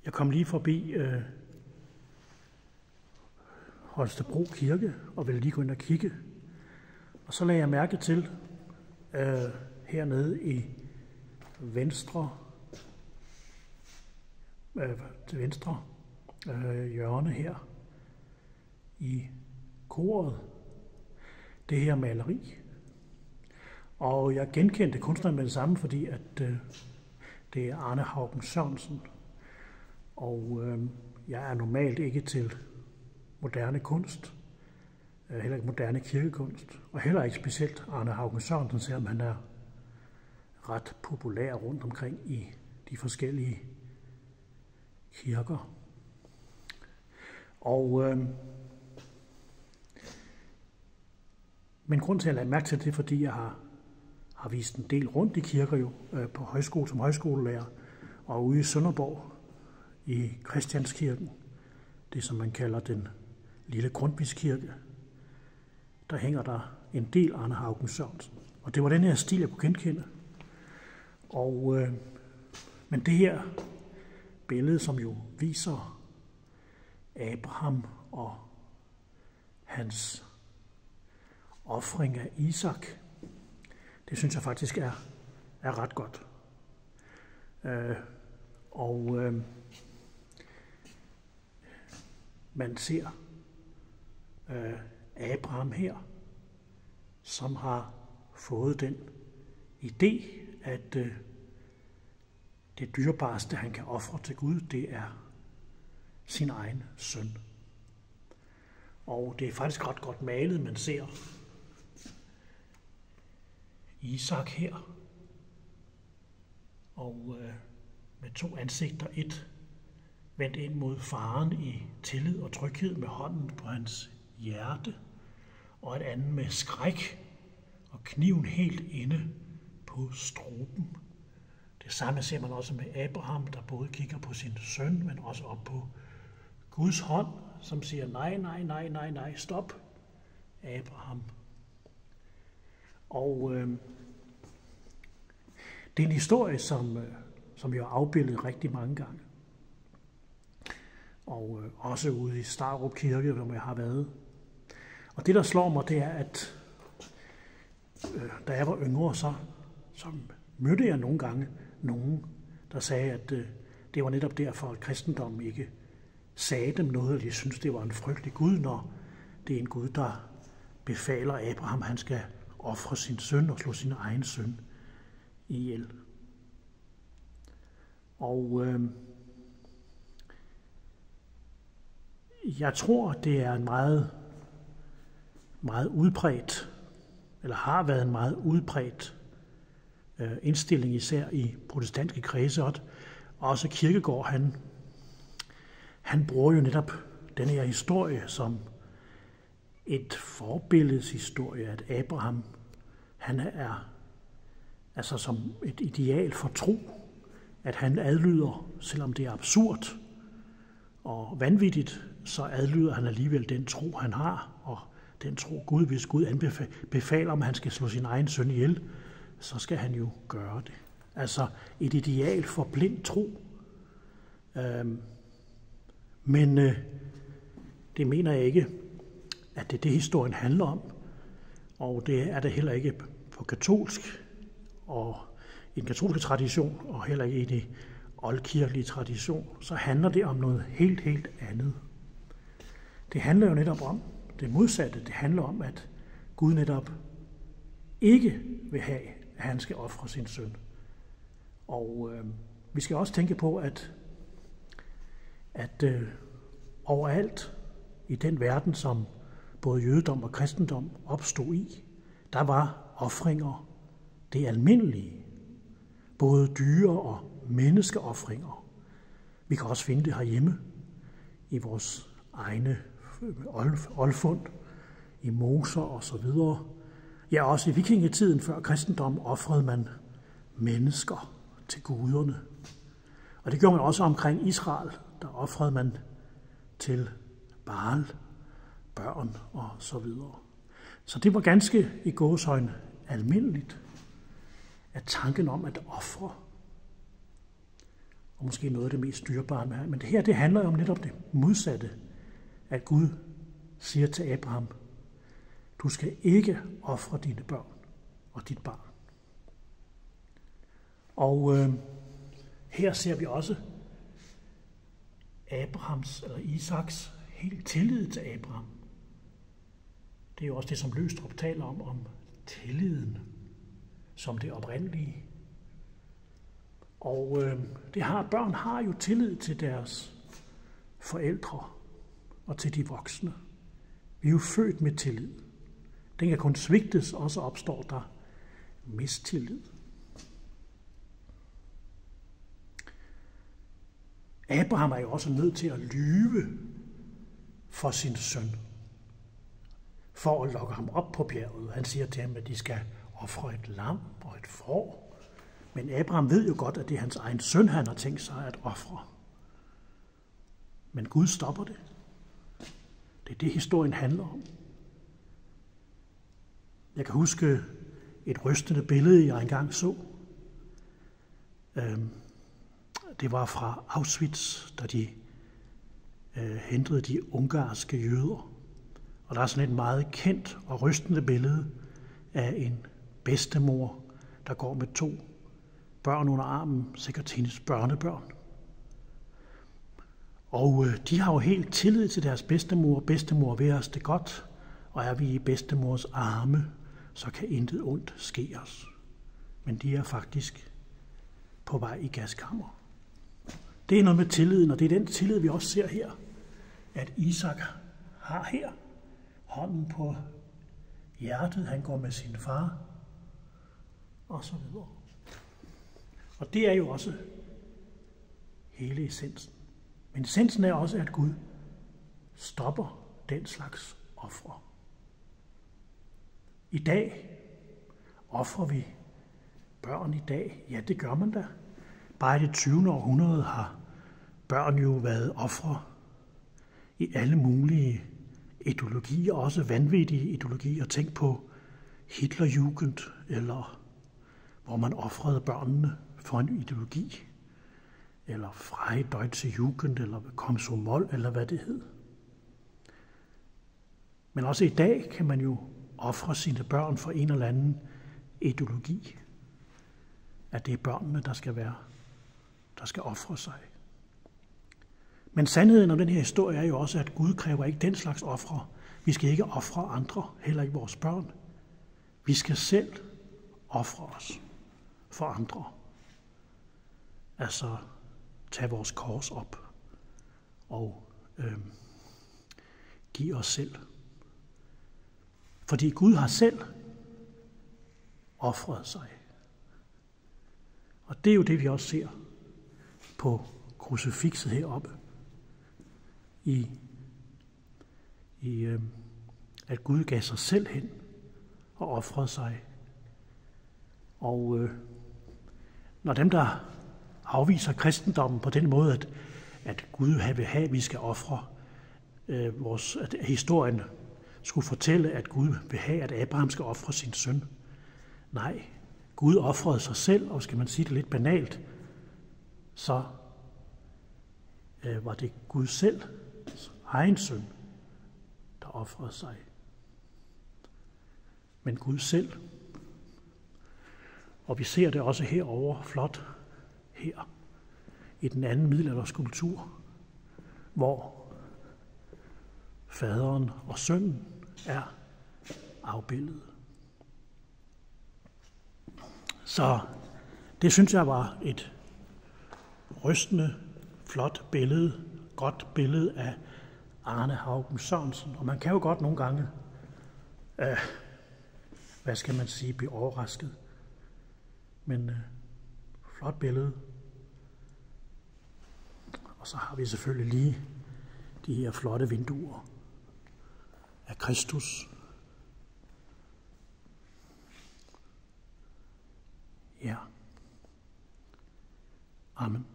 Jeg kom lige forbi Holstebro Kirke og ville lige gå ind og kigge. Og så lagde jeg mærke til hernede i til venstre hjørne her i koret, det her maleri. Og jeg genkendte kunstneren med det samme, fordi at det er Arne Haugen Sørensen. Og jeg er normalt ikke til moderne kunst, heller ikke moderne kirkekunst, og heller ikke specielt Arne Haugen Sørensen, selvom han er ret populær rundt omkring i de forskellige kirker. Og men grund til at lade mærke til det, fordi jeg har vist en del rundt i kirker jo, på højskole som højskolelærer, og ude i Sønderborg i Christianskirken, det som man kalder den lille Grundtvigskirke, der hænger der en del Arne Haugen Sørensen. Og det var den her stil, jeg kunne genkende. Og, men det her billede, som jo viser Abraham og hans ofring af Isak, det synes jeg faktisk er ret godt. Man ser Abraham her, som har fået den idé, at det dyrebareste, han kan ofre til Gud, det er sin egen søn. Og det er faktisk ret godt malet. Man ser Isak her, og med to ansigter, et vendt ind mod faren i tillid og tryghed med hånden på hans hjerte, og et andet med skræk og kniven helt inde på struben. Det samme ser man også med Abraham, der både kigger på sin søn, men også op på Guds hånd, som siger, nej, stop, Abraham. Og det er en historie, som jeg har afbildet rigtig mange gange. Og også ude i Starup Kirke, hvor jeg har været. Og det, der slår mig, det er, at da jeg var yngre, så mødte jeg nogle gange nogen, der sagde, at det var netop derfor, at kristendommen ikke sagde dem noget, og de syntes, det var en frygtelig Gud, når det er en Gud, der befaler Abraham, han skal ofre sin søn og slå sin egen søn ihjel. Og jeg tror, det er en meget udbredt, eller har været en meget udbredt indstilling, især i protestantiske kredse. Også Kierkegaard, han bruger jo netop denne her historie som et forbilledshistorie, at Abraham, han er altså som et ideal for tro, at han adlyder, selvom det er absurd og vanvittigt, så adlyder han alligevel den tro, han har, og den tro Gud, hvis Gud befaler, om han skal slå sin egen søn ihjel, så skal han jo gøre det. Altså et ideal for blind tro. Men det mener jeg ikke, at det er det, historien handler om. Og det er det heller ikke på katolsk og i den katolske tradition, og heller ikke i den oldkirkelige tradition. Så handler det om noget helt andet. Det handler jo netop om det modsatte. Det handler om, at Gud netop ikke vil have, at han skal ofre sin søn. Og vi skal også tænke på, at overalt i den verden, som både jødedom og kristendom opstod i, der var ofringer det almindelige. Både dyre- og menneskeofringer. Vi kan også finde det herhjemme i vores egne oldfund, i moser og så videre. Ja, også i vikingetiden før kristendom ofrede man mennesker til guderne. Og det gjorde man også omkring Israel. Der ofrede man til Baal, børn og så videre. Så det var ganske i gåseøjne almindeligt, at tanken om at ofre. Og måske noget af det mest dyrebare. Men det her, det handler jo om netop det modsatte. At Gud siger til Abraham, du skal ikke ofre dine børn og dit barn. Og her ser vi også Abrahams eller Isaks helt tillid til Abraham. Det er jo også det, som Løgstrup taler om tilliden som det oprindelige. Og børn har jo tillid til deres forældre og til de voksne. Vi er jo født med tillid. Den kan kun svigtes, og så opstår der mistillid. Abraham er jo også nødt til at lyve for sin søn, for at lokke ham op på bjerget. Han siger til ham, at de skal ofre et lam og et får. Men Abraham ved jo godt, at det er hans egen søn, han har tænkt sig at ofre. Men Gud stopper det. Det er det, historien handler om. Jeg kan huske et rystende billede, jeg engang så. Det var fra Auschwitz, da de hentede de ungarske jøder. Og der er sådan et meget kendt og rystende billede af en bedstemor, der går med 2 børn under armen, sikkert hendes børnebørn. Og de har jo helt tillid til deres bedstemor. Bedstemor vil os det godt, og er vi i bedstemors arme, så kan intet ondt ske os. Men de er faktisk på vej i gaskammer. Det er noget med tilliden, og det er den tillid, vi også ser her, at Isak har her. Hånden på hjertet, han går med sin far, og så videre. Og det er jo også hele essensen. Men essensen er også, at Gud stopper den slags ofre. I dag ofrer vi børn i dag. Ja, det gør man da. Bare i det 20. århundrede har børn jo været ofre i alle mulige ideologier, også vanvittige ideologier. Tænk på Hitlerjugend, eller hvor man ofrede børnene for en ideologi, eller Freie Deutsche Jugend, eller Komsomol, eller hvad det hed. Men også i dag kan man jo ofre sine børn for en eller anden ideologi, at det er børnene, der skal ofre sig. Men sandheden om den her historie er jo også, at Gud kræver ikke den slags ofre. Vi skal ikke ofre andre, heller ikke vores børn. Vi skal selv ofre os for andre. Altså tage vores kors op og give os selv. Fordi Gud har selv ofret sig. Og det er jo det, vi også ser på krucifixet heroppe. At Gud gav sig selv hen og ofrede sig. Og når dem, der afviser kristendommen på den måde, at Gud vil have, at vi skal ofre at historien skulle fortælle, at Gud vil have, at Abraham skal ofre sin søn. Nej, Gud ofrede sig selv, og skal man sige det lidt banalt, så var det Gud selv, egen søn, der ofrede sig. Men Gud selv. Og vi ser det også herovre flot her i den anden middelalderskulptur, hvor faderen og sønnen er afbildet. Så det synes jeg var et rystende, flot billede, godt billede af Arne Haugen Sørensen. Og man kan jo godt nogle gange, blive overrasket. Men flot billede. Og så har vi selvfølgelig lige de her flotte vinduer af Kristus. Ja. Amen.